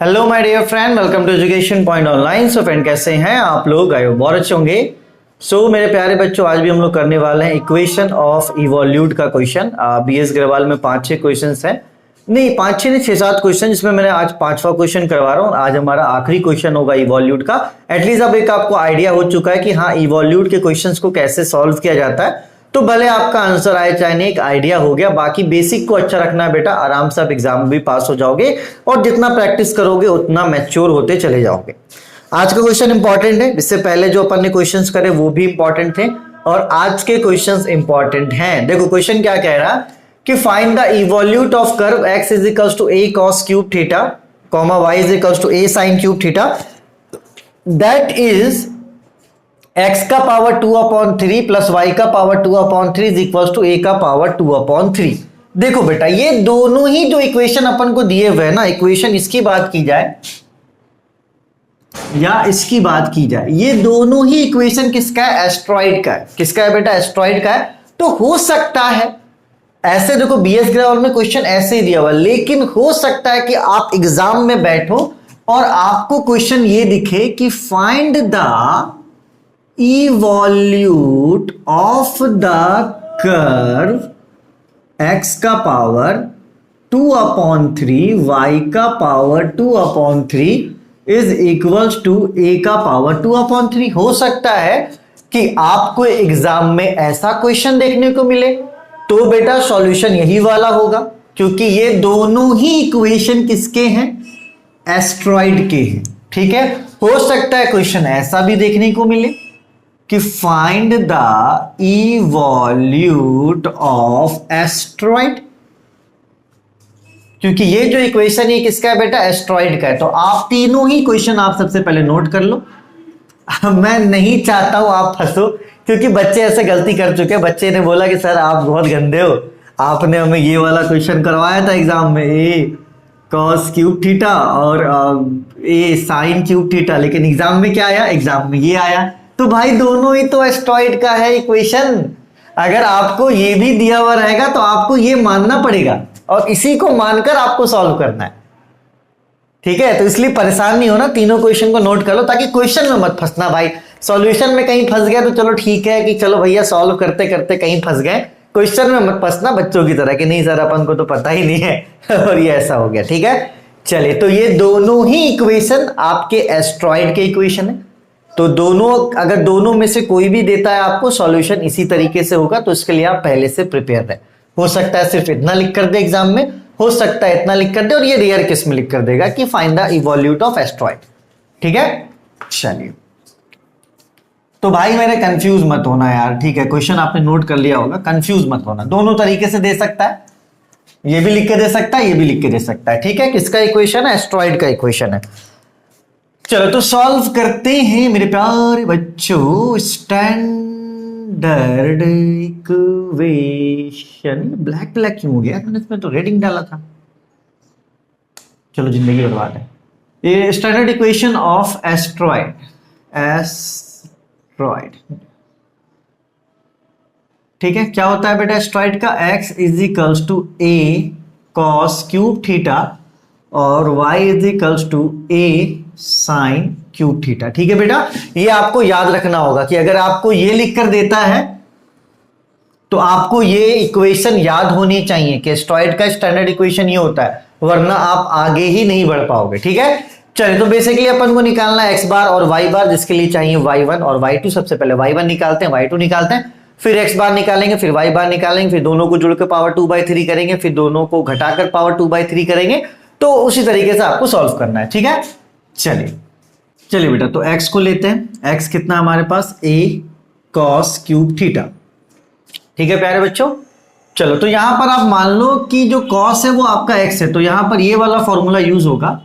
Hello my dear friend, welcome to Education Point Online. So friend, कैसे हैं आप लोग? आए हो बहुत अच्छे होंगे। सो मेरे प्यारे बच्चों, आज भी हम लोग करने वाले हैं इक्वेशन ऑफ इवोल्यूट का क्वेश्चन। बीएस ग्रेवाल में 5-6 क्वेश्चन है, नहीं 5-6 नहीं 6-7 क्वेश्चन, जिसमें मैंने आज 5वां क्वेश्चन करवा रहा हूँ। आज हमारा आखिरी क्वेश्चन होगा इवोल्यूट का। एटलीस्ट अब एक आपको आइडिया हो चुका है कि हाँ, इवोल्यूट के क्वेश्चंस को कैसे सॉल्व किया जाता है। तो भले आपका आंसर आए चाहे नहीं, एक आइडिया हो गया। बाकी बेसिक को अच्छा रखना है बेटा, आराम से आप एग्जाम में भी पास हो जाओगे और जितना प्रैक्टिस करोगे उतना मैच्योर होते चले जाओगे। आज का क्वेश्चन इंपॉर्टेंट है, इससे पहले जो अपन ने क्वेश्चंस करे वो भी इंपॉर्टेंट थे और आज के क्वेश्चंस इंपॉर्टेंट हैं। देखो क्वेश्चन क्या कह रहा है कि find the evolute of curve x is equals to a cos cube theta comma y is equals to a sin cube theta that is x का पावर 2/3 प्लस y का power 2/3 is equals to a का power 2/3। देखो बेटा, ये दोनों ही जो equation अपन को दिए हुए हैं ना, इक्वेशन इसकी बात की जाए या इसकी बात की जाए, ये दोनों ही इक्वेशन किसका है? एस्ट्रॉइड का है। किसका है बेटा? एस्ट्रॉइड का है। तो हो सकता है ऐसे, देखो बीएस ग्रेवाल में क्वेश्चन ऐसे ही दिया हुआ, लेकिन हो सकता है कि आप एग्जाम में बैठो और आपको क्वेश्चन ये दिखे कि find the evolute of the curve x का पावर 2/3 y का power 2/3 is equals to a का पावर 2/3। हो सकता है कि आपको एग्जाम में ऐसा क्वेश्चन देखने को मिले, तो बेटा सॉल्यूशन यही वाला होगा, क्योंकि ये दोनों ही इक्वेशन किसके हैं? एस्ट्रॉइड के हैं। ठीक है, हो सकता है क्वेश्चन ऐसा भी देखने को मिले कि find the evolute of asteroid, क्योंकि ये जो इक्वेशन है किसका है बेटा? एस्ट्रॉइड का है। तो आप तीनों ही क्वेश्चन आप सबसे पहले नोट कर लो। मैं नहीं चाहता हूं आप फंसो, क्योंकि बच्चे ऐसे गलती कर चुके हैं। बच्चे ने बोला कि सर आप बहुत गंदे हो, आपने हमें ये वाला क्वेश्चन करवाया था एग्जाम में, ए कॉस क्यूब थीटा और ए साइन क्यूब थीटा, लेकिन एग्जाम में क्या आया? एग्जाम में ये आया। तो भाई दोनों ही तो एस्ट्रॉइड का है इक्वेशन। अगर आपको ये भी दिया हुआ रहेगा तो आपको ये मानना पड़ेगा और इसी को मानकर आपको सॉल्व करना है। ठीक है, तो इसलिए परेशान नहीं होना, तीनों क्वेश्चन को नोट कर लो ताकि क्वेश्चन में मत फंसना। भाई सॉल्यूशन में कहीं फंस गया तो चलो ठीक है कि चलो भैया सॉल्व करते करते कहीं फंस गए, क्वेश्चन में मत फंसना बच्चों की तरह कि नहीं सर अपन को तो पता ही नहीं है और ये ऐसा हो गया। ठीक है, चलिए, तो ये दोनों ही इक्वेशन आपके एस्ट्रॉइड के इक्वेशन है। तो दोनों, अगर दोनों में से कोई भी देता है आपको, सॉल्यूशन इसी तरीके से होगा। तो इसके लिए आप पहले से प्रिपेयर रहे। हो सकता है सिर्फ इतना लिख कर दे एग्जाम में, हो सकता है इतना लिख कर दे, और ये रेयर केस में लिख कर देगा कि find the evolute of asteroid. ठीक है, चलिए। तो भाई मेरे कंफ्यूज मत होना यार, ठीक है? क्वेश्चन आपने नोट कर लिया होगा, कंफ्यूज मत होना। दोनों तरीके से दे सकता है, ये भी लिख के दे सकता है, ये भी लिख के दे सकता है। ठीक है, किसका इक्वेशन है? एस्ट्रॉइड का इक्वेशन है। चलो तो सॉल्व करते हैं मेरे प्यारे बच्चों। स्टैंडर्ड इक्वेशन, ब्लैक ब्लैक क्यों हो गया? मैंने इसमें तो रेडिंग डाला था। चलो जिंदगी बर्बाद है। ये standard equation of astroid, astroid. ठीक है, क्या होता है बेटा एस्ट्रॉइड का? x is equals to a cos cube theta और y is equals to a sin cube theta. ठीक है बेटा, ये आपको याद रखना होगा कि अगर आपको ये लिख कर देता है तो आपको ये इक्वेशन याद होनी चाहिए कि एस्ट्रॉइड का स्टैंडर्ड इक्वेशन ये होता है, वरना आप आगे ही नहीं बढ़ पाओगे। ठीक है, चलिए, तो बेसिकली अपन को निकालना है x बार और y बार, जिसके लिए चाहिए y1 और y2। सबसे पहले y1 निकालते हैं, y2 निकालते हैं, फिर x बार निकालेंगे, फिर y बार निकालेंगे, फिर दोनों को जुड़कर पावर 2/3 करेंगे, फिर दोनों को घटाकर पावर 2/3 करेंगे। तो उसी तरीके से आपको सॉल्व करना है। ठीक है, चलिए चलिए बेटा, तो x को लेते हैं। x कितना हमारे पास? a cos cube theta. ठीक है प्यारे बच्चों, चलो तो यहां पर आप मान लो कि जो cos है वो आपका x है, तो यहां पर ये वाला फॉर्मूला यूज होगा,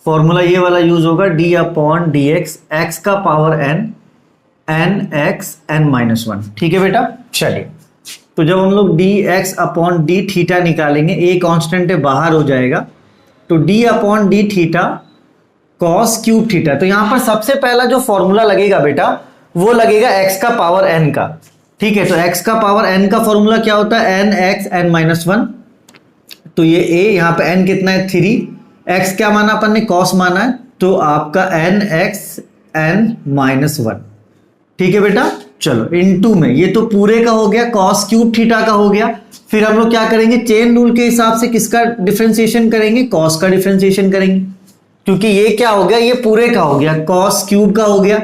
फॉर्मूला ये वाला यूज होगा, d/dx x का पावर n x n-1। ठीक है बेटा, चलिए, तो जब हम लोग dx/d थीटा निकालेंगे, a कांस्टेंट है बाहर हो जाएगा, तो d/d theta cos cube theta. तो यहां पर सबसे पहला जो फॉर्मूला लगेगा बेटा वो लगेगा x का पावर n का। ठीक है, तो x का पावर n का फॉर्मूला क्या होता है? n x n-1। तो ये a, यहां पे n कितना है? 3, x क्या माना अपन ने, cos माना है, तो आपका n x n-1, ठीक है बेटा। चलो इनटू में ये तो पूरे का हो गया, cos क्यूब थीटा का हो गया। फिर हम लोग क्या करेंगे, चेन रूल के हिसाब से किसका डिफरेंशिएशन करेंगे, cos का डिफरेंशिएशन करेंगे, क्योंकि ये क्या हो गया, ये पूरे का हो गया, cos क्यूब का हो गया,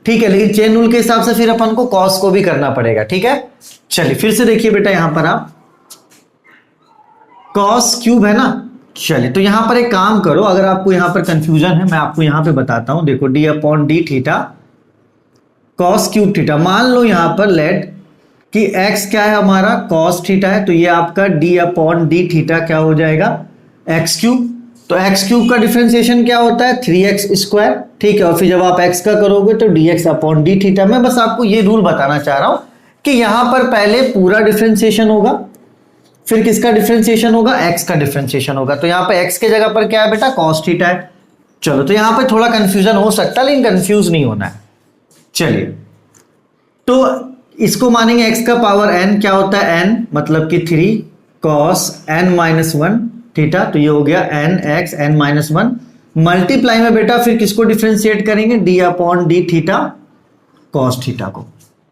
ठीक है। लेकिन चेन रूल के हिसाब से फिर अपन को cos को भी करना पड़ेगा, ठीक है। चलिए फिर से देखिए बेटा, यहां पर आप cos क्यूब है ना। चलिए तो यहां पर एक काम करो, अगर आपको यहां पर कंफ्यूजन है मैं आपको यहां पे बताता हूं। देखो d upon d theta cos cube theta, मान लो यहां पर लेट कि x क्या है हमारा, cos थीटा है, तो ये आपका d अपॉन डी थीटा क्या हो जाएगा, x क्यूब। तो x क्यूब का डिफरेंशिएशन क्या होता है, 3x स्क्वायर, ठीक है। और फिर जब आप x का करोगे तो dx अपॉन डी थीटा। मैं बस आपको ये रूल बताना चाह रहा हूं कि यहां पर पहले पूरा डिफरेंशिएशन होगा, फिर किसका डिफरेंशिएशन होगा, x का डिफरेंशिएशन होगा। तो यहां पर x के जगह पर क्या है बेटा, cos थीटा है। चलो तो यहां पर थोड़ा कंफ्यूजन हो सकता है, लेकिन कंफ्यूज नहीं होना है। चलिए तो इसको मानेंगे x का पावर n क्या होता है, n मतलब कि 3 cos n-1 थीटा, तो ये हो गया n x n-1 मल्टीप्लाई में बेटा फिर किसको डिफरेंशिएट करेंगे, d upon d theta cos theta को,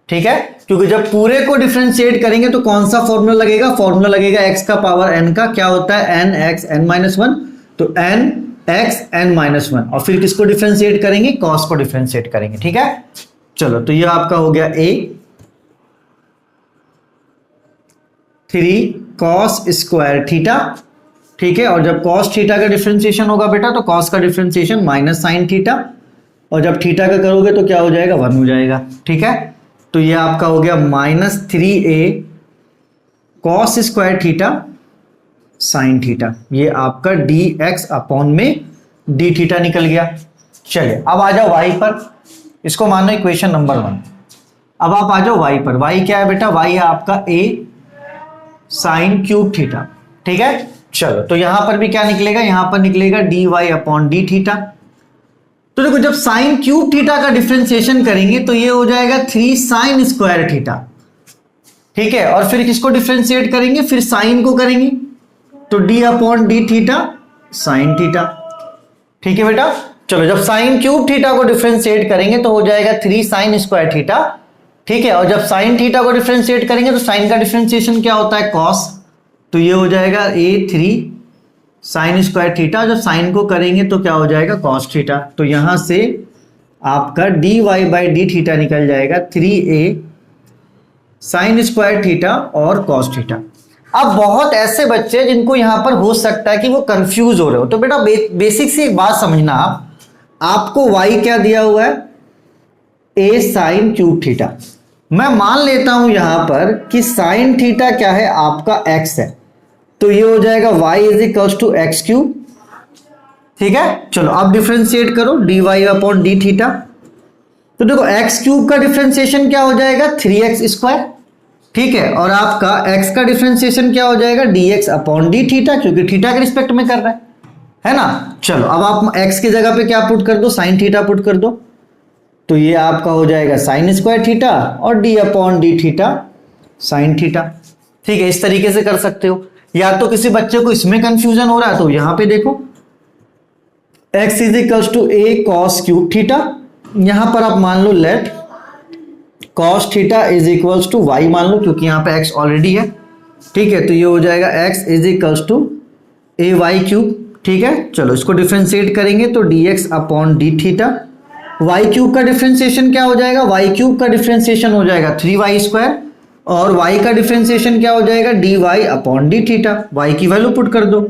ठीक है। क्योंकि जब पूरे को डिफरेंशिएट करेंगे तो कौन सा फॉर्मूला लगेगा, फॉर्मूला लगेगा x का पावर n का, क्या होता है n x n-1, तो n x n-1 और फिर किसको डिफरेंशिएट करेंगे, cos को डिफरेंशिएट करेंगे, ठीक है। चलो तो ये आपका हो गया a 3 cos स्क्वायर थीटा, ठीक है। और जब cos थीटा का डिफरेंशिएशन होगा बेटा तो cos का डिफरेंशिएशन माइनस साइन थीटा, और जब थीटा का करोगे तो क्या हो जाएगा, 1 हो जाएगा, ठीक है। तो ये आपका हो गया -3a cos square theta sine theta, ये आपका dx अपॉन में d थीटा निकल गया। चलिए अब आ जाओ y पर, इसको मानो इक्वेशन नंबर 1। अब आप आ जाओ y पर, y क्या है बेटा, y है आपका a साइन क्यूब थीटा, ठीक है। चलो तो यहां पर भी क्या निकलेगा, यहां पर निकलेगा dy अपॉन डी थीटा। तो देखो जब साइन क्यूब थीटा का डिफरेंशिएशन करेंगे तो ये हो जाएगा 3 साइन स्क्वायर थीटा, ठीक है। और फिर किसको डिफरेंशिएट करेंगे, फिर साइन को करेंगे, तो d upon d theta sine theta, ठीक है बेटा। चलो जब साइन क्यूब थीटा को डिफरेंशिएट करेंगे तो हो जाएगा 3 साइन स्क्वायर थीटा, ठीक है। और जब साइन थीटा को डिफरेंशिएट करेंगे तो साइन का डिफरेंशिएशन क्या होता है, cos, तो ये हो जाएगा a3 साइन स्क्वायर थीटा। जब साइन को करेंगे तो क्या हो जाएगा, cos थीटा। तो यहां से आपका dy बाई डी थीटा निकल जाएगा 3a साइन स्क्वायर थीटा और cos थीटा। अब बहुत ऐसे बच्चे जिनको यहां पर हो सकता है कि वो कंफ्यूज हो रहे हो, तो बेटा बेसिक से एक बात समझना, आपको y क्या दिया हुआ है, a साइन क्यूब थीटा। मैं मान लेता हूं यहां पर कि साइन थीटा क्या है, आपका x है, तो ये हो जाएगा y is equals to x cube, ठीक है। चलो अब डिफरेंशिएट करो dy अपॉन डी थीटा, तो देखो x क्यूब का डिफरेंशिएशन क्या हो जाएगा, 3x स्क्वायर, ठीक है। और आपका x का डिफरेंशिएशन क्या हो जाएगा, dx अपॉन डी थीटा, क्योंकि थीटा के रिस्पेक्ट में कर रहा है ना। चलो अब आप x की जगह पे क्या पुट कर दो, साइन थीटा पुट कर दो, तो ये आपका हो जाएगा साइन स्क्वायर थीटा और d upon d theta sine theta, ठीक है। इस तरीके से कर सकते हो। या तो किसी बच्चे को इसमें कंफ्यूजन हो रहा है तो यहां पे देखो x is equals to a cos cube theta, यहां पर आप मान लो let cos theta is equals to y मान लो, क्योंकि यहां पे x ऑलरेडी है, ठीक है। तो ये हो जाएगा x is equals to a y cube, ठीक है। चलो इसको डिफरेंशिएट करेंगे तो dx upon d theta, y cube का डिफरेंशिएशन क्या हो जाएगा, y क्यूब का डिफरेंशिएशन हो जाएगा 3y स्क्वायर, और y का डिफरेंशिएशन क्या हो जाएगा, dy upon d theta. y की वैल्यू पुट कर दो,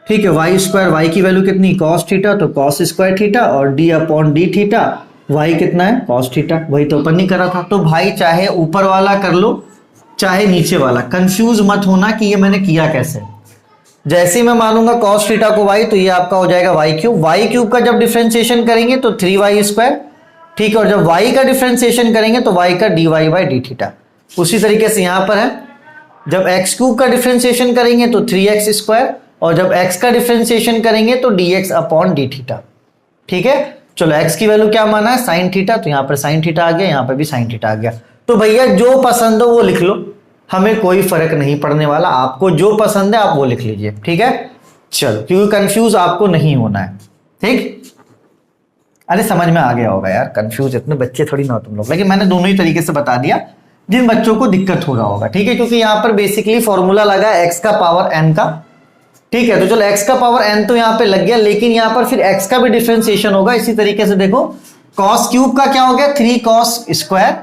ठीक है। y स्क्वायर, y की वैल्यू कितनी, cos थीटा, तो cos स्क्वायर थीटा, और d upon d theta, y कितना है, cos थीटा, वही तो अपन नहीं करा था। तो भाई चाहे ऊपर वाला कर लो चाहे नीचे वाला, कंफ्यूज मत होना कि ये मैंने किया कैसे। जैसे ही मैं मानूंगा cos थीटा को y, तो ये आपका हो जाएगा y क्यूब का जब डिफरेंशिएशन करेंगे तो 3y स्क्वायर, ठीक है। और जब y का डिफरेंशिएशन करेंगे तो y का dy बाई डी थीटा। उसी तरीके से यहां पर है, जब x क्यूब का डिफरेंशिएशन करेंगे तो 3x स्क्वायर, और जब x का डिफरेंशिएशन करेंगे तो dx अपॉन डी थीटा, ठीक है। चलो x की वैल्यू क्या माना है, साइन थीटा, तो यहां पर साइन थीटा आ गया, यहां पर भी साइन थीटा आ गया। तो भैया जो पसंद हो वो लिख लो, हमें कोई फर्क नहीं पड़ने वाला, आपको जो पसंद है आप वो लिख लीजिए, ठीक है। चलो, क्योंकि कंफ्यूज आपको नहीं होना है, ठीक। अरे समझ में आ गया होगा यार, कंफ्यूज इतने बच्चे थोड़ी ना हो तुम लोग, लेकिन मैंने दोनों ही तरीके से बता दिया जिन बच्चों को दिक्कत हो रहा होगा, ठीक है। क्योंकि यहाँ पर बेसिकली फॉर्मूला लगा x का पावर n का, ठीक है। तो चलो x का पावर n तो यहाँ पे लग गया, लेकिन यहाँ पर फिर x का भी डिफरेंशिएशन होगा इसी तरीके से। देखो cos क्यूब का क्या हो गया 3 cos स्क्वायर,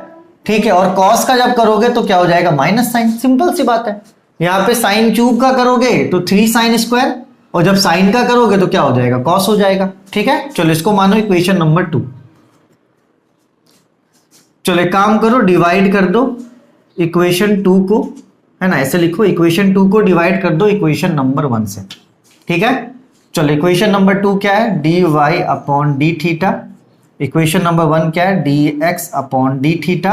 ठीक है। और cos का जब करोगे तो क्या हो जाएगा माइनस साइन, सिंपल सी बात है। यहाँ पे साइन क्यूब का करोगे तो 3 साइन स्क्वायर, और जब साइन का करोगे तो क्या हो जाएगा cos हो जाएगा, ठीक है। चलो इसको मानो इक्वेशन नंबर 2। चलो एक काम करो, डिवाइड कर दो इक्वेशन 2 को, है ना, ऐसे लिखो, इक्वेशन 2 को डिवाइड कर दो इक्वेशन नंबर 1 से, ठीक है। चलो इक्वेशन नंबर 2 क्या है, dy upon d theta. Equation number 1 क्या है, dx upon d theta.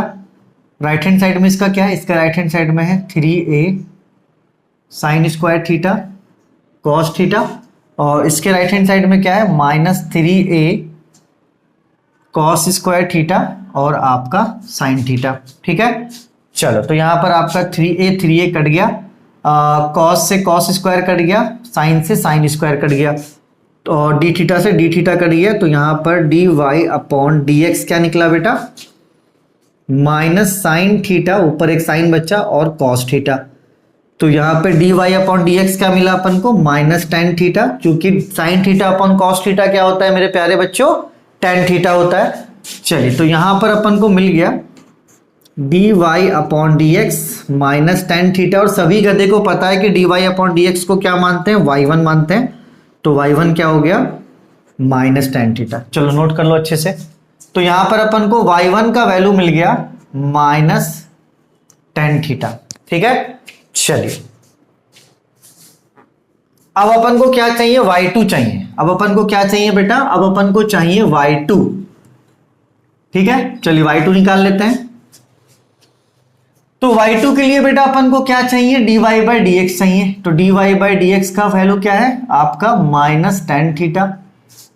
Right hand side में इसका क्या है, इसका राइट हैंड साइड में है 3a sine square theta cos theta, और इसके राइट हैंड साइड में क्या है minus 3a cos square theta और आपका साइन थीटा, ठीक है। चलो तो यहां पर आपका 3a कट गया, कॉस से कॉस स्क्वायर कट गया, साइन से साइन स्क्वायर कट गया, और डी थीटा से डी थीटा कट गया। तो यहां पर d y upon d x क्या निकला बेटा, माइनस साइन थीटा, ऊपर एक साइन बच्चा और कॉस थीटा। तो यहाँ पे d y upon d x क्या मिला अपन को, माइनस टेन थीटा, क्योंकि sine theta upon cos theta क्या होता है मेरे प्यारे बच्चों, टेन थीटा होता है। चलिए तो यहां पर अपन को मिल गया d y upon d x minus tan theta, और सभी गधे को पता है कि d y upon d x को क्या मानते हैं, y1 मानते हैं। तो y1 क्या हो गया माइनस टेन थीटा। चलो नोट कर लो अच्छे से। तो यहां पर अपन को y1 का वैल्यू मिल गया माइनस टेन थीटा, ठीक है। चलिए अब अपन को क्या चाहिए, y2 चाहिए। अब अपन को क्या चाहिए बेटा, अब अपन को चाहिए y2, ठीक है। चलिए y2 निकाल लेते हैं। तो y2 के लिए बेटा अपन को क्या चाहिए, dy बाई डी एक्स चाहिए। तो dy बाई डी एक्स का वैल्यू क्या है आपका माइनस टेन थीटा।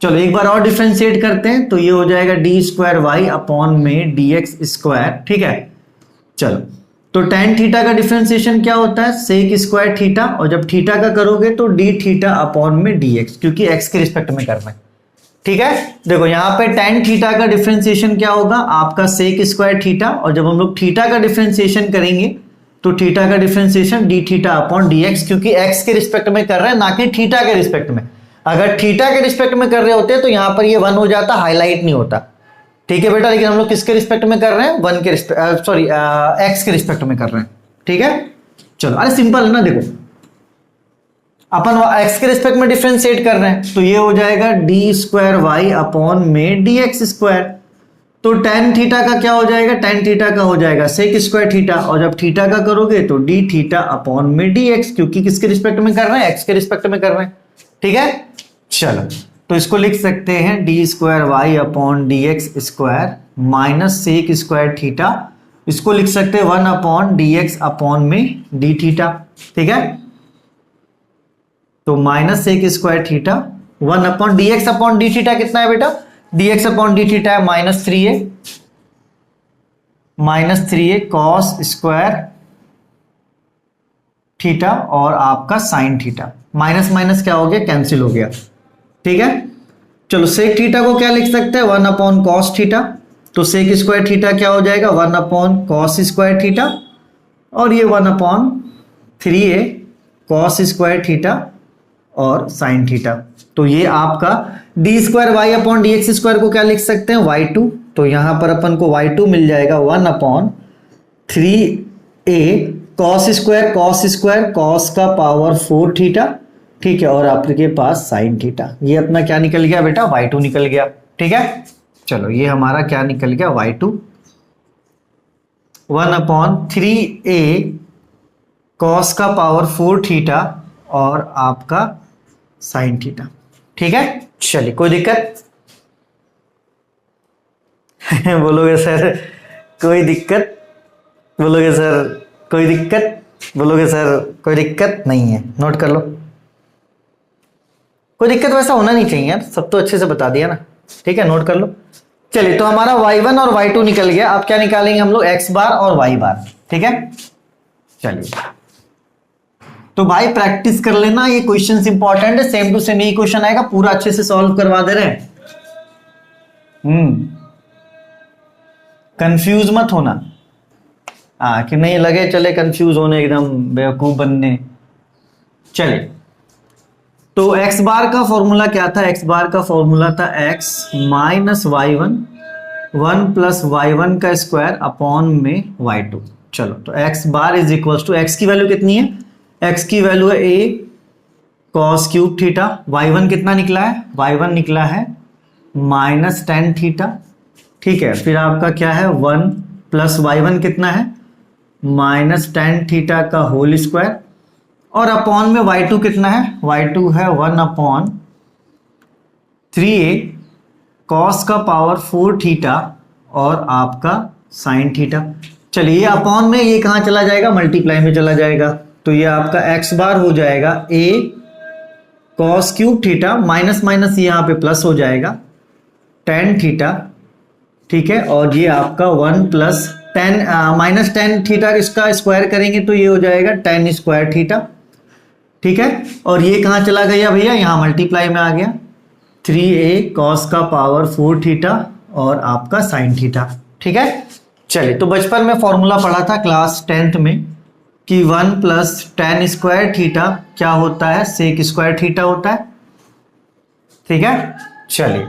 चलो एक बार और डिफरेंशिएट करते हैं, तो ये हो जाएगा डी स्क्वायर वाई अपॉन में डी एक्स स्क्वायर, ठीक है। चलो तो टेन थीटा का डिफरेंशिएशन क्या होता है, सेक स्क्वायर थीटा, और जब थीटा का करोगे तो डी थीटा अपॉन में डी एक्स, क्योंकि एक्स के रिस्पेक्ट में करना है, ठीक है। देखो यहाँ पे टेन थीटा का डिफरेंशिएशन क्या होगा आपका सेक स्क्वायर थीटा, और जब हम लोग थीटा का डिफरेंशिएशन करेंगे तो थीटा का differentiation D theta upon d x, क्योंकि एक्स के रिस्पेक्ट में कर रहे हैं ना कि थीटा के रिस्पेक्ट में। अगर थीटा के रिस्पेक्ट में कर रहे होते तो यहाँ पर ये 1 हो जाता, हाईलाइट नहीं होता, ठीक है बेटा। लेकिन हम लोग किसके रिस्पेक्ट में कर रहे हैं, 1 के रिस्पेक्ट, सॉरी एक्स के रिस्पेक्ट में कर रहे हैं, ठीक है। चलो अरे सिंपल है ना, देखो अपन x के रिस्पेक्ट में डिफरेंशिएट कर रहे हैं, तो ये हो जाएगा डी स्क्वायर वाई अपॉन में डी एक्स स्क्वायर। तो टेन थीटा का क्या हो जाएगा, टेन थीटा का हो जाएगा सेक स्क्वायर थीटा, और जब थीटा का करोगे तो डी थीटा अपॉन में डी एक्स, क्योंकि किसके रिस्पेक्ट में कर रहे हैं, एक्स के रिस्पेक्ट में कर रहे हैं, ठीक है। चलो तो इसको लिख सकते हैं d square y upon d x square minus sec square theta, इसको लिख सकते हैं 1 अपॉन डी एक्स अपॉन में डी थीटा, ठीक है। तो minus sec square theta 1 upon d x upon d theta कितना है बेटा, d x upon d theta है minus 3a cos square theta और आपका साइन थीटा, माइनस माइनस क्या हो गया, कैंसिल हो गया, ठीक है। चलो सेक थीटा को क्या लिख सकते हैं 1 अपॉन कॉस थीटा, तो सेक स्क्वायर थीटा क्या हो जाएगा 1 अपॉन कॉस स्क्वायर थीटा, और ये 1 upon 3a cos square theta और साइन थीटा। तो ये आपका d square y upon d x square को क्या लिख सकते हैं y2, तो यहां पर अपन को y2 मिल जाएगा 1 upon 3a cos square cos का पावर 4 थीटा, ठीक है, और आपके पास साइन थीटा। ये अपना क्या निकल गया बेटा, y2 निकल गया, ठीक है। चलो ये हमारा क्या निकल गया y2, 1 अपॉन 3a कॉस का पावर 4 थीटा और आपका साइन थीटा, ठीक है। चलिए कोई दिक्कत बोलोगे सर कोई दिक्कत, बोलोगे सर कोई दिक्कत, बोलोगे सर कोई दिक्कत नहीं है, नोट कर लो। कोई दिक्कत वैसा होना नहीं चाहिए यार, सब तो अच्छे से बता दिया ना, ठीक है, नोट कर लो। चलिए तो हमारा y1 और y2 निकल गया, अब क्या निकालेंगे हम लोग x बार और y बार, ठीक है। चलिए तो भाई प्रैक्टिस कर लेना, ये क्वेश्चन इंपॉर्टेंट है, सेम टू सेम यही क्वेश्चन आएगा, पूरा अच्छे से सॉल्व करवा दे रहे हैं। कंफ्यूज मत होना, कि नहीं लगे चले कंफ्यूज होने, एकदम बेवकूफ बनने। चले, तो x बार का फॉर्मूला क्या था? x बार का फॉर्मूला था x minus y one, 1 plus y1 का स्क्वायर अपॉन में y2। चलो, तो x bar is equal to, x की वैल्यू कितनी है? x की वैल्यू है a cos cube theta, y1 कितना निकला है? y1 निकला है माइनस टेन थीटा। ठीक है, फिर आपका क्या है? 1 प्लस y1 कितना है? माइनस टेन थीटा का होल स्क्वायर, और अपॉन में y2 कितना है? y2 है 1 अपॉन 3a कॉस का पावर 4 थीटा और आपका साइन थीटा। चलिए, अपॉन में ये कहाँ चला जाएगा? मल्टीप्लाई में चला जाएगा, तो ये आपका x बार हो जाएगा a cos cube theta, minus minus यहाँ पे प्लस हो जाएगा टेन थीटा। ठीक है, और ये आपका 1 plus ten minus tan theta इसका स्क्वायर करेंगे तो ये हो जाएगा टेन स्क्वायर थीटा। ठीक है, और ये कहाँ चला गया भैया? यहाँ मल्टीप्लाई में आ गया, 3a कॉस का पावर 4 थीटा और आपका साइन थीटा। ठीक है, चलिए, तो बचपन में फॉर्मूला पढ़ा था क्लास 10th में कि 1 प्लस टेन स्क्वायर थीटा क्या होता है? सेक स्क्वायर थीटा होता है। ठीक है, चलिए,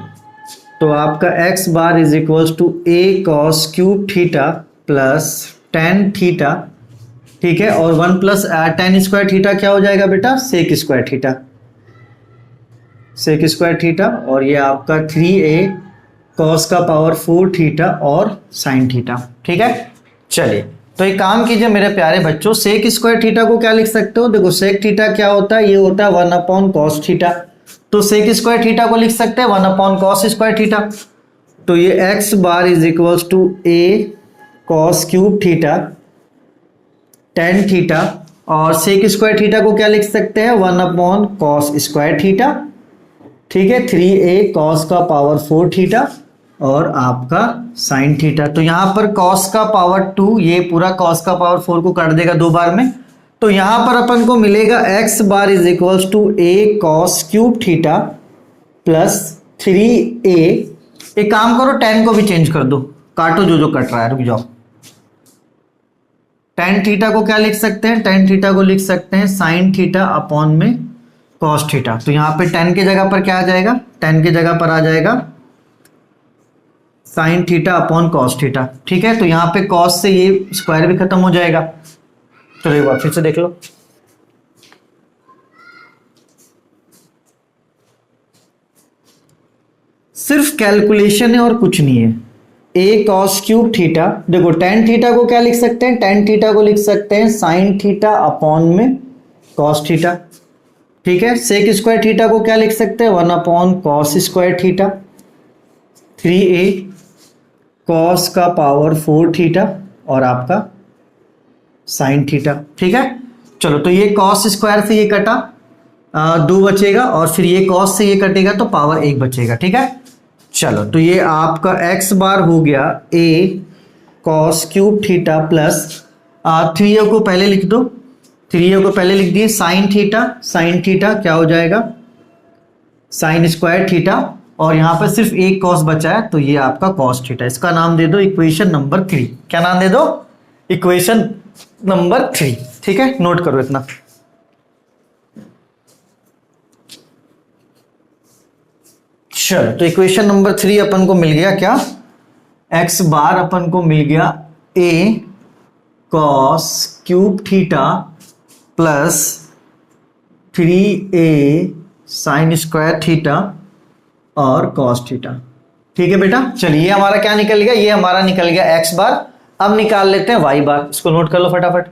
तो आपका x bar is equals to a cos cube theta plus tan theta. ठीक है, और 1 प्लस टेन स्क्वायर थीटा क्या हो जाएगा बेटा? Sec square theta, sec square theta, और ये आपका 3a कॉस का पावर 4 थीटा और साइन थीटा। ठीक है, चलिए, तो एक काम कीजिए मेरे प्यारे बच्चों, सेक स्क्वायर थीटा को क्या लिख सकते हो? देखो, सेक थीटा क्या होता है? ये होता है 1 अपॉन कॉस थीटा, तो सेक स्क्वायर थीटा को लिख सकते हैं 1 अपॉन कॉस स्क्वायर थीटा। तो ये x bar is equals to a cos cube theta tan theta, और सेक स्क्वायर थीटा को क्या लिख सकते हैं? 1 अपॉन कॉस स्क्वायर थीटा। ठीक है, 3a कॉस का पावर 4 थीटा और आपका साइन थीटा। तो यहां पर कॉस का पावर 2, ये पूरा कॉस का पावर 4 को काट देगा 2 बार में, तो यहां पर अपन को मिलेगा x bar is equals to a cos cube theta plus 3a। एक काम करो, 10 को भी चेंज कर दो, काटो जो जो कट रहा है, रुक जाओ। टेन थीटा को क्या लिख सकते हैं? टेन थीटा को लिख सकते हैं साइन थीटा अपॉन में कॉस थीटा। तो यहाँ पे 10 की जगह पर क्या आ जाएगा? 10 की जगह पर आ जाएगा sign theta upon cos theta. ठीक है, तो यहाँ पे कॉस से ये स्क्वायर भी खत्म हो जाएगा। चलो एक बार फिर से देख लो, सिर्फ कैलकुलेशन है और कुछ नहीं है। a कॉस क्यूब थीटा, देखो टेन थीटा को क्या लिख सकते हैं? टेन थीटा को लिख सकते हैं साइन थीटा अपॉन में कॉस थीटा। ठीक है, सेक स्क्वायर थीटा को क्या लिख सकते हैं? 1 upon cos square theta, 3a cos का पावर 4 थीटा और आपका साइन थीटा। ठीक है, चलो, तो ये कॉस स्क्वायर से ये कटा, 2 बचेगा, और फिर ये कॉस से ये कटेगा तो पावर 1 बचेगा। ठीक है, चलो, तो ये आपका x बार हो गया a cos cube theta plus 3a को पहले लिख दो, 3a को पहले लिख दिए, साइन थीटा क्या हो जाएगा? साइन स्क्वायर थीटा, और यहाँ पर सिर्फ एक कॉस बचा है तो ये आपका कॉस थीटा। इसका नाम दे दो इक्वेशन नंबर 3। क्या नाम दे दो? Equation number 3। ठीक है, नोट करो इतना। चलो, तो इक्वेशन नंबर 3 अपन को मिल गया क्या? x बार अपन को मिल गया a cos cube theta plus 3a sine square theta और कॉस थीटा। ठीक है बेटा, चलिए हमारा क्या निकल गया? ये हमारा निकल गया x बार। अब निकाल लेते हैं y बार, इसको नोट कर लो फटाफट।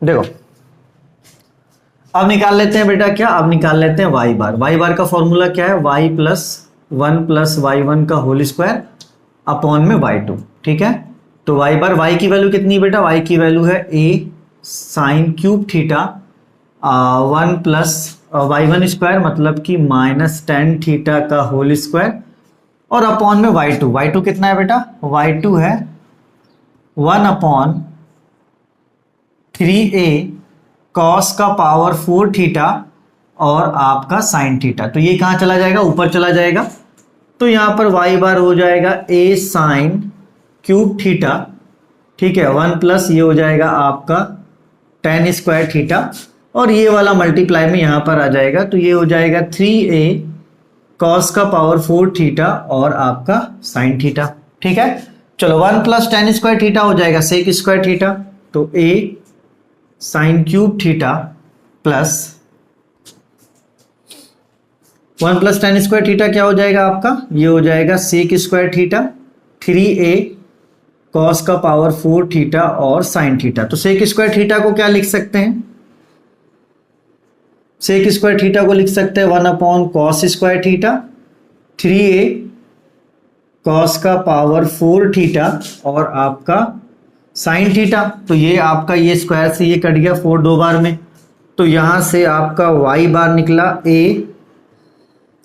देखो, अब निकाल लेते हैं बेटा क्या? अब निकाल लेते हैं y बार। y बार का फॉर्मूला क्या है? y प्लस 1 प्लस y1 का होल स्क्वायर अपॉन में y2। ठीक है, तो y बार, y की वैल्यू कितनी बेटा? y की वैल्यू है a sine cube theta 1 plus y1 square मतलब कि -tan थीटा का होल स्क्वायर और अपॉन में y2 कितना है बेटा, y2 है 1/3a cos का पावर 4 थीटा और आपका sin थीटा। तो ये कहाँ चला जाएगा, ऊपर चला जाएगा। तो यहाँ पर y बार हो जाएगा a sin क्यूब थीटा, ठीक है, 1 प्लस ये हो जाएगा आपका tan स्क्वायर थीटा और ये वाला मल्टीप्लाई में यहाँ पर आ जाएगा। तो ये हो जाएगा 3a cos का पावर 4 थीटा और आपका sin थीटा, ठीक है। चलो 1 प्लस tan स्क्वायर थीटा हो जाएगा sec स्क्वायर थीटा, तो a sin cube theta plus 1 plus tan square theta क्या हो जाएगा आपका, ये हो जाएगा sec square theta 3a cos का पावर 4 थीटा और sin थीटा। तो sec स्क्वायर थीटा को क्या लिख सकते हैं, sec स्क्वायर थीटा को लिख सकते हैं 1/cos square theta 3a cos का पावर 4 थीटा और आपका sin थीटा। तो ये आपका ये स्क्वायर से ये कट गया 4 दो बार में, तो यहां से आपका y बार निकला a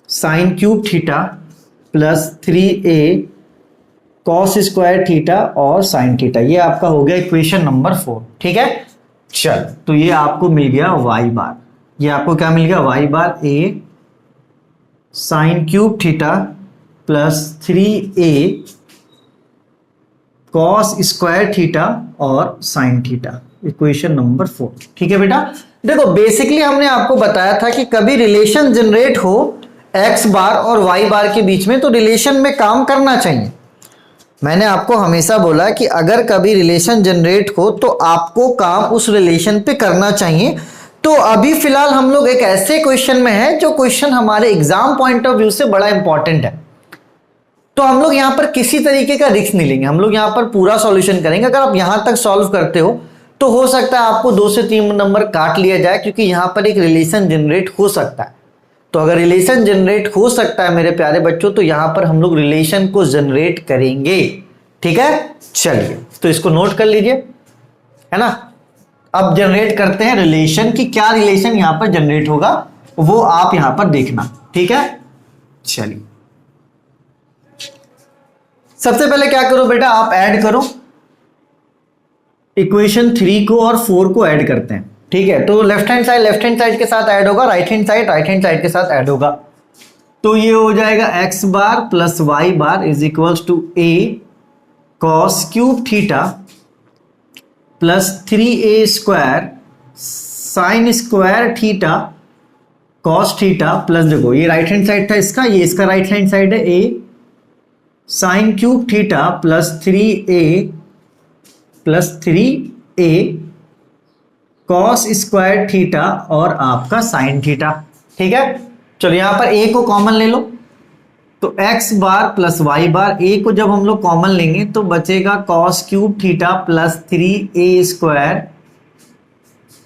sin cube theta plus 3a cos square theta और sin थीटा। ये आपका हो गया इक्वेशन नंबर 4, ठीक है। चल तो ये आपको मिल गया y बार, ये आपको क्या मिल गया, y bar a sin cube theta plus 3a cos square theta और sin थीटा, इक्वेशन नंबर 4, ठीक है बेटा। देखो बेसिकली हमने आपको बताया था कि कभी रिलेशन जनरेट हो x बार और y बार के बीच में तो रिलेशन में काम करना चाहिए। मैंने आपको हमेशा बोला कि अगर कभी रिलेशन जनरेट हो तो आपको काम उस रिलेशन पे करना चाहिए। तो अभी फिलहाल हम लोग एक ऐसे क्वेश्चन में है जो क्वेश्चन हमारे एग्जाम पॉइंट ऑफ व्यू से बड़ा इंपॉर्टेंट है। तो हम लोग यहां पर किसी तरीके का रिस्क नहीं लेंगे, हम लोग यहां पर पूरा सॉल्यूशन करेंगे। अगर आप यहां तक सॉल्व करते हो तो हो सकता है आपको 2 से 3 नंबर काट लिया जाए, क्योंकि यहां पर एक रिलेशन जनरेट हो सकता है। तो अगर रिलेशन जनरेट हो सकता है मेरे प्यारे बच्चों, तो यहां पर हम लोग रिलेशन को जनरेट करेंगे, ठीक है। चलिए तो इसको नोट कर लीजिए, है ना। अब जनरेट करते हैं रिलेशन की, क्या रिलेशन यहां पर जनरेट होगा वो आप यहां पर देखना, ठीक है। चलिए सबसे पहले क्या करो बेटा, आप ऐड करो इक्वेशन 3 को और 4 को ऐड करते हैं, ठीक है। तो लेफ्ट हैंड साइड के साथ ऐड होगा, राइट हैंड साइड के साथ ऐड होगा। तो ये हो जाएगा x bar plus y bar is equals to a cos cube theta plus 3a square sine square theta cos theta plus, देखो ये राइट हैंड साइड था इसका, ये इसका राइट हैंड साइड है, a sine cube theta plus 3a cos square theta और आपका sign theta, ठीक है। चलो यहां पर a को कॉमन ले लो, तो x bar plus y bar, a को जब हम लोग कॉमन लेंगे तो बचेगा cos cube theta plus 3a square,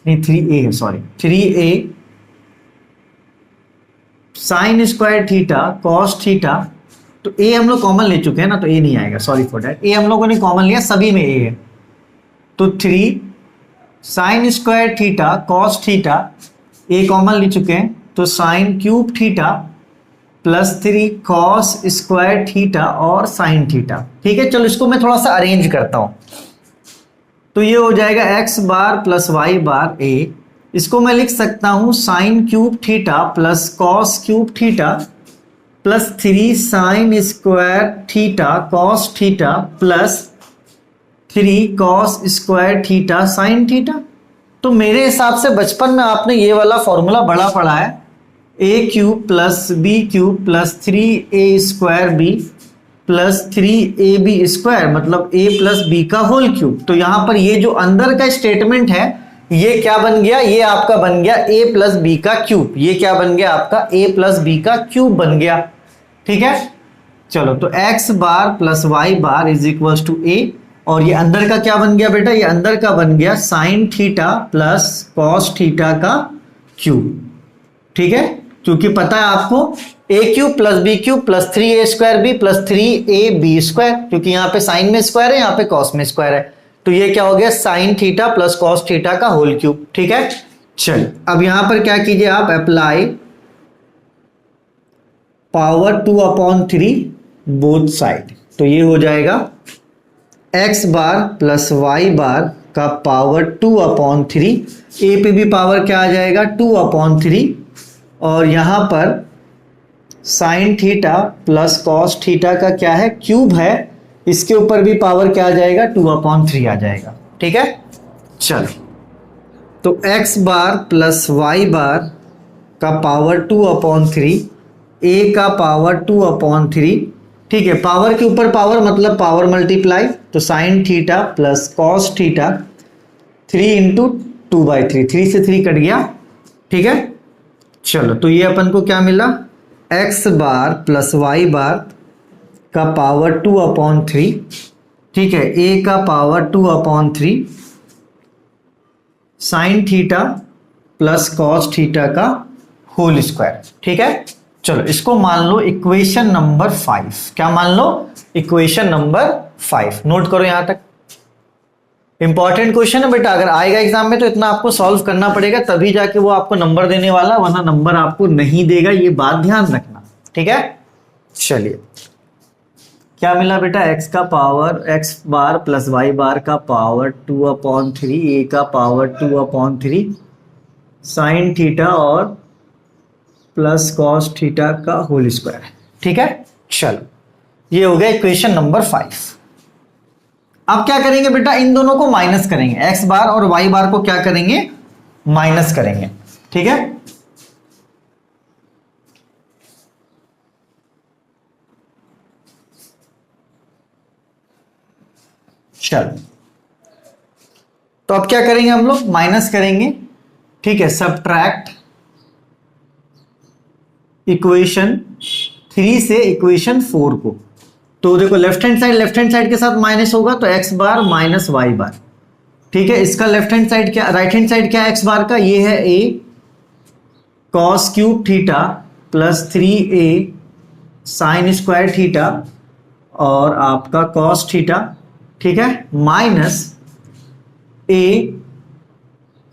नहीं 3a है sorry, 3a sine square theta cos theta. तो a हम लोग कॉमन ले चुके हैं ना, तो a नहीं आएगा, सॉरी फॉर दैट, a हम लोगों ने कॉमन लिया, सभी में a है। तो 3 sign square theta cos theta, a common ले चुके हैं, तो sign cube theta plus 3 cos square theta और साइन थीटा, ठीक है। चलो इसको मैं थोड़ा सा अरेंज करता हूं, तो ये हो जाएगा x bar plus y bar a, इसको मैं लिख सकता हूं sign cube theta plus cos cube theta plus 3 sign square theta cos theta plus 3 cos square theta sine theta. तो मेरे हिसाब से बचपन में आपने ये वाला फॉर्मूला बड़ा पढ़ा है, a cube plus b cube plus 3a square b plus 3ab square, मतलब a प्लस b का होल क्यूब। तो यहां पर ये जो अंदर का स्टेटमेंट है ये क्या बन गया, ये आपका बन गया a प्लस b का क्यूब, ये क्या बन गया आपका a प्लस b का क्यूब बन गया, ठीक है। चलो तो x bar plus y bar is equal to a, और ये अंदर का क्या बन गया बेटा, ये अंदर का बन गया sign theta plus cos theta का क्यूब, ठीक है। क्योंकि पता है आपको a cube plus b cube plus 3a square b plus 3ab square, क्योंकि यहाँ पे साइन में स्क्वायर है, यहाँ पे cos में स्क्वायर है, तो ये क्या हो गया sign theta plus cos theta का होल क्यूब, ठीक है। चल अब यहां पर क्या कीजिए आप, अप्लाई पावर 2/3 बोथ साइड। तो ये हो जाएगा x बार प्लस y बार का पावर 2/3, a पे भी पावर क्या आ जाएगा 2/3, और यहां पर sign theta plus cos theta का क्या है क्यूब है, इसके ऊपर भी पावर क्या आ जाएगा 2/3 आ जाएगा। ठीक है, चलो तो x बार प्लस y बार का पावर 2/3, a का पावर 2/3। ठीक है, पावर के ऊपर पावर मतलब पावर मल्टीप्लाई, तो sign theta plus cos theta 3 into 2/3, 3 से 3 कट गया। ठीक है, चलो तो ये अपन को क्या मिला, x बार प्लस y बार का पावर 2/3। ठीक है, a का power 2/3 sign theta plus cos theta का होल स्क्वायर। ठीक है, चलो इसको मान लो इक्वेशन नंबर 5। क्या मान लो, इक्वेशन नंबर 5। नोट करो यहां तक, इंपॉर्टेंट क्वेश्चन है बेटा, अगर आएगा एग्जाम में तो इतना आपको सॉल्व करना पड़ेगा, तभी जाके वो आपको नंबर देने वाला, वरना नंबर आपको नहीं देगा, ये बात ध्यान रखना। ठीक है, चलिए क्या मिला बेटा, x का power x bar plus y बार का पावर 2/3, a का पावर 2/3 साइन थीटा और प्लस कॉस थीटा का होल स्क्वायर। ठीक है, चलो ये हो गया इक्वेशन नंबर 5। अब क्या करेंगे बेटा, इन दोनों को माइनस करेंगे, x बार और y बार को क्या करेंगे, माइनस करेंगे। ठीक है, चलो तो अब क्या करेंगे हम लोग, माइनस करेंगे। ठीक है, सब्ट्रैक्ट इक्वेशन 3 से इक्वेशन 4 को। तो देखो लेफ्ट हैंड साइड के साथ माइनस होगा, तो x बार माइनस y बार। ठीक है, इसका लेफ्ट हैंड साइड क्या, राइट हैंड साइड क्या है x बार का, ये है a cos cube theta plus 3a sine square theta और आपका कॉस थीटा। ठीक है, minus a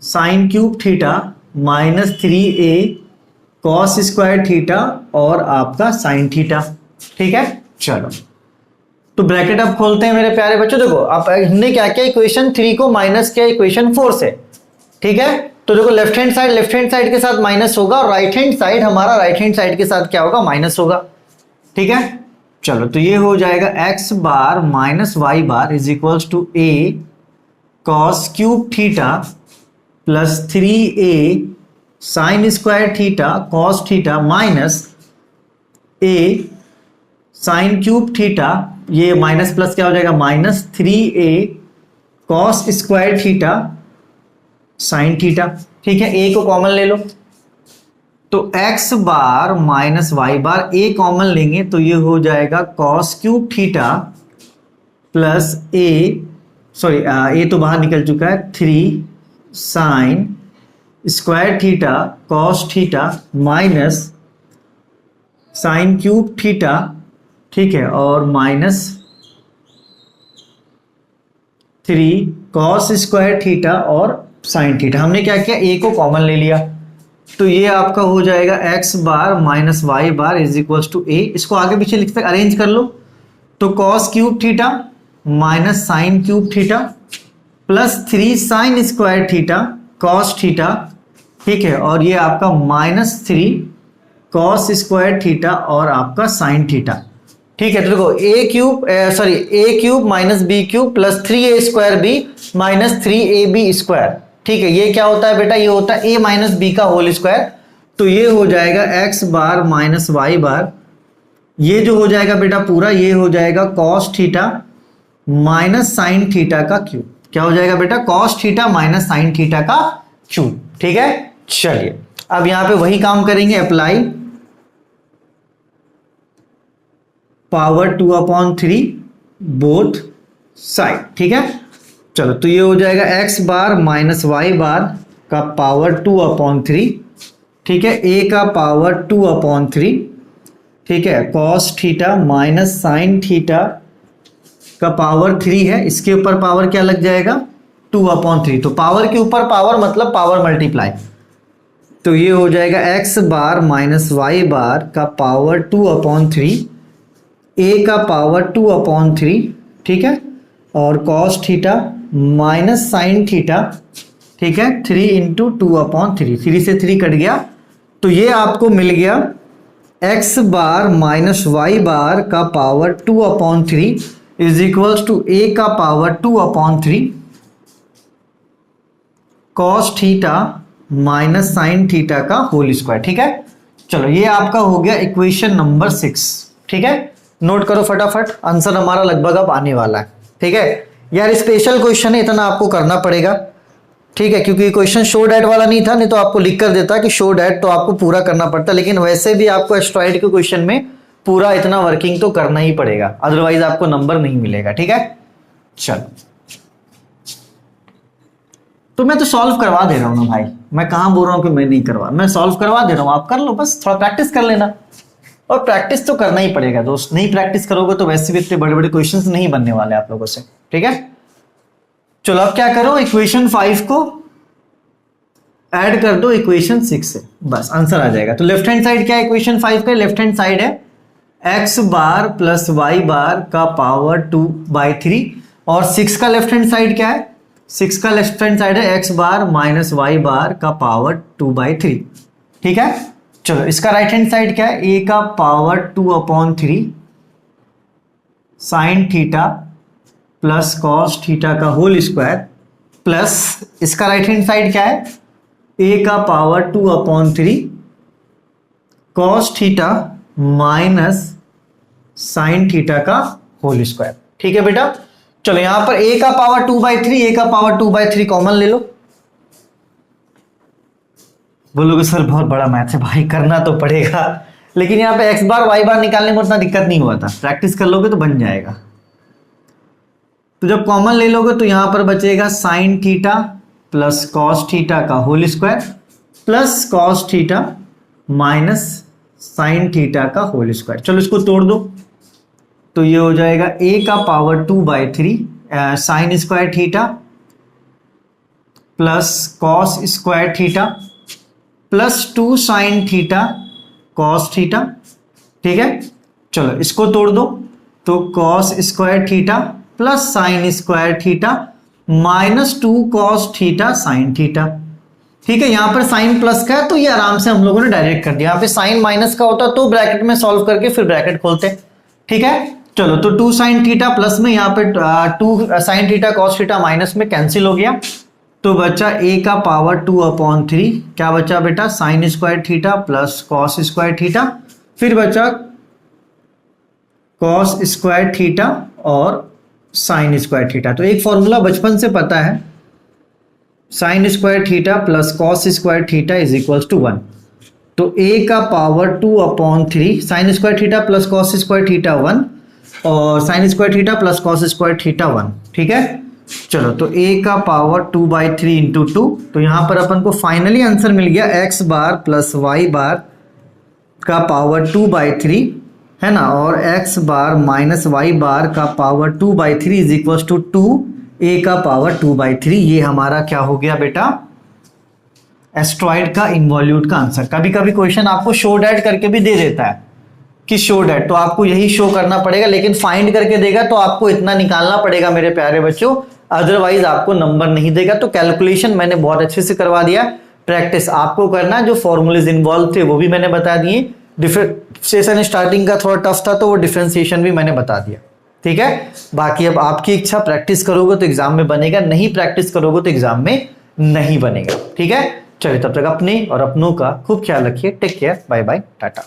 sine cube theta minus 3a cos square theta और आपका साइन थीटा। ठीक है, चलो तो ब्रैकेट अब खोलते हैं मेरे प्यारे बच्चों। देखो अब हमने क्या किया, इक्वेशन 3 को माइनस किया इक्वेशन 4 से। ठीक है, तो देखो लेफ्ट हैंड साइड के साथ माइनस होगा, और राइट हैंड साइड हमारा राइट हैंड साइड के साथ क्या होगा, माइनस होगा। ठीक है, चलो तो ये हो जाएगा x bar minus y bar is equals to a cos cube theta plus 3a sine square theta cos theta minus a sine cube theta, ये माइनस प्लस क्या हो जाएगा, minus 3a cos square theta sine theta. ठीक है, a को common ले लो, तो x bar minus y bar a common लेंगे तो ये हो जाएगा cos cube theta plus a तो बाहर निकल चुका है, 3 sign square theta cos theta minus sign cube theta. ठीक है, और माइनस 3 कॉस स्क्वायर थीटा और साइन थीटा। हमने क्या किया, a को कॉमन ले लिया, तो ये आपका हो जाएगा x bar minus y bar is equals to a। इसको आगे पीछे लिख सकते, अरेंज कर लो, तो cos cube theta minus sign cube theta plus 3 sign square theta cos theta. ठीक है, और ये आपका माइनस 3 कॉस स्क्वायर थीटा और आपका साइन थीटा। ठीक है, तो देखो a cube minus b cube plus 3a square b minus 3ab square. ठीक है, ये क्या होता है बेटा, ये होता है a माइनस बी का होल स्क्वायर। तो ये हो जाएगा x बार माइनस y बार, ये जो हो जाएगा बेटा पूरा, ये हो जाएगा cos theta minus sine theta का क्यूब। क्या हो जाएगा बेटा, cos theta minus sine theta का क्यूब। ठीक है, चलिए अब यहां पे वही काम करेंगे, अप्लाई पावर 2/3 बोथ साइड। ठीक है, चलो तो ये हो जाएगा x बार माइनस y बार का पावर 2/3। ठीक है, a का पावर 2/3। ठीक है, cos theta minus sine theta का पावर 3 है, इसके ऊपर पावर क्या लग जाएगा 2/3, तो पावर के ऊपर पावर मतलब पावर मल्टीप्लाई, तो ये हो जाएगा x bar minus y bar का पावर 2/3, a का पावर 2/3, ठीक है, और cos theta minus sine theta, ठीक है, 3 इंटू 2/3, 3 से 3 कट गया, तो ये आपको मिल गया x bar minus y bar का power 2/3 is equals to a का power 2/3 cos theta minus sine theta का होल स्क्वायर, ठीक है। चलो ये आपका हो गया इक्वेशन नंबर 6, ठीक है, नोट करो फटाफट, आंसर हमारा लगभग अब आने वाला है, ठीक है। यार स्पेशल क्वेश्चन है, इतना आपको करना पड़ेगा, ठीक है, क्योंकि क्वेश्चन शो डैट वाला नहीं था, नहीं तो आपको लिख कर देता कि शो डैट, तो आपको पूरा करना पड़ता, लेकिन वैसे भी आपको एस्ट्रॉइड के क्वेश्चन में पूरा इतना वर्किंग तो करना ही पड़ेगा, अदरवाइज आपको नंबर नहीं मिलेगा, ठीक है। चलो तो मैं तो सॉल्व करवा दे रहा हूं ना भाई, मैं कहां बोल रहा हूं कि मैं नहीं करवा, मैं सॉल्व करवा दे रहा हूं, आप कर लो, बस थोड़ा प्रैक्टिस कर लेना, और प्रैक्टिस तो करना ही पड़ेगा दोस्त, नहीं प्रैक्टिस करोगे तो वैसे भी इतने बड़े बड़े क्वेश्चंस नहीं बनने वाले आप लोगों से, ठीक है। चलो अब क्या करो, इक्वेशन 5 को ऐड कर दो इक्वेशन 6 से, बस आंसर आ जाएगा। तो लेफ्ट हैंड साइड क्या है इक्वेशन 5 का, लेफ्ट हैंड साइड है x bar plus Y bar का पावर 2/3, और 6 का लेफ्ट हैंड साइड क्या है, 6 का लेफ्ट हैंड साइड है x bar minus y bar का पावर 2/3, ठीक है। चलो इसका राइट हैंड साइड क्या है, a का power 2/3 sign theta plus cos theta का होल स्क्वायर, प्लस इसका राइट हैंड साइड क्या है, a का power 2/3 cos theta minus sine theta का होल स्क्वायर, ठीक है बेटा। चलो यहां पर a का पावर 2/3, a का पावर 2/3 कॉमन ले लो, बोलोगे सर बहुत बड़ा मैथ है भाई, करना तो पड़ेगा, लेकिन यहाँ पे x बार y बार निकालने में उतना दिक्कत नहीं हुआ था, प्रैक्टिस कर लोगे तो बन जाएगा। तो जब कॉमन ले लोगे तो यहां पर बचेगा sine theta plus cos theta का whole square plus cos theta minus sine theta का होल स्क्वायर। चलो इसको तोड़ दो, तो ये हो जाएगा a का power 2/3 sine square theta plus cos square theta plus 2 sine theta cos theta, ठीक है। चलो इसको तोड़ दो, तो cos square theta plus sign square theta minus 2 cos theta sine theta, ठीक है। यहां पर साइन प्लस का है तो ये आराम से हम लोगों ने डायरेक्ट कर दिया, यहाँ पे साइन माइनस का होता तो ब्रैकेट में सॉल्व करके फिर ब्रैकेट खोलते, ठीक है। चलो तो 2 साइन थीटा प्लस में, यहाँ पे 2 sine theta cos theta minus में कैंसिल हो गया, तो बचा a का पावर 2/3, क्या बचा बेटा, sine square theta plus cos square theta, फिर बचा कॉस स्क्वायर थीटा और साइन स्क्वायर थीटा। तो एक फॉर्मूला बचपन से पता है, sine square theta plus cos square theta is equals to 1, तो a का power 2/3 sine square theta plus cos square theta 1 और sine square theta plus cos square theta 1, ठीक है। चलो तो a का पावर 2/3 इंटू 2, तो यहां पर अपन को फाइनली आंसर मिल गया x bar plus Y bar का पावर 2/3, है ना, और x bar minus y bar का power 2/3 is equal to 2a का पावर 2/3। ये हमारा क्या हो गया बेटा, एस्ट्रॉइड का इन्वॉल्यूट का आंसर। कभी कभी क्वेश्चन आपको शो डैट करके भी दे देता है कि शो डैट, तो आपको यही शो करना पड़ेगा, लेकिन फाइंड करके देगा तो आपको इतना निकालना पड़ेगा मेरे प्यारे बच्चों, अदरवाइज आपको नंबर नहीं देगा। तो कैलकुलेशन मैंने बहुत अच्छे से करवा दिया, प्रैक्टिस आपको करना, जो फॉर्मूलेज इन्वॉल्व थे वो भी मैंने बता दिए, डिफरेंशिएशन स्टार्टिंग का थोड़ा टफ था तो वो डिफरेंशिएशन भी मैंने बता दिया, ठीक है। बाकी अब आपकी इच्छा, प्रैक्टिस करोगे तो एग्जाम में बनेगा, नहीं प्रैक्टिस करोगे तो एग्जाम में नहीं बनेगा, ठीक है। चलिए तब तक अपने और अपनों का खूब ख्याल रखिए, take care, bye bye, Tata.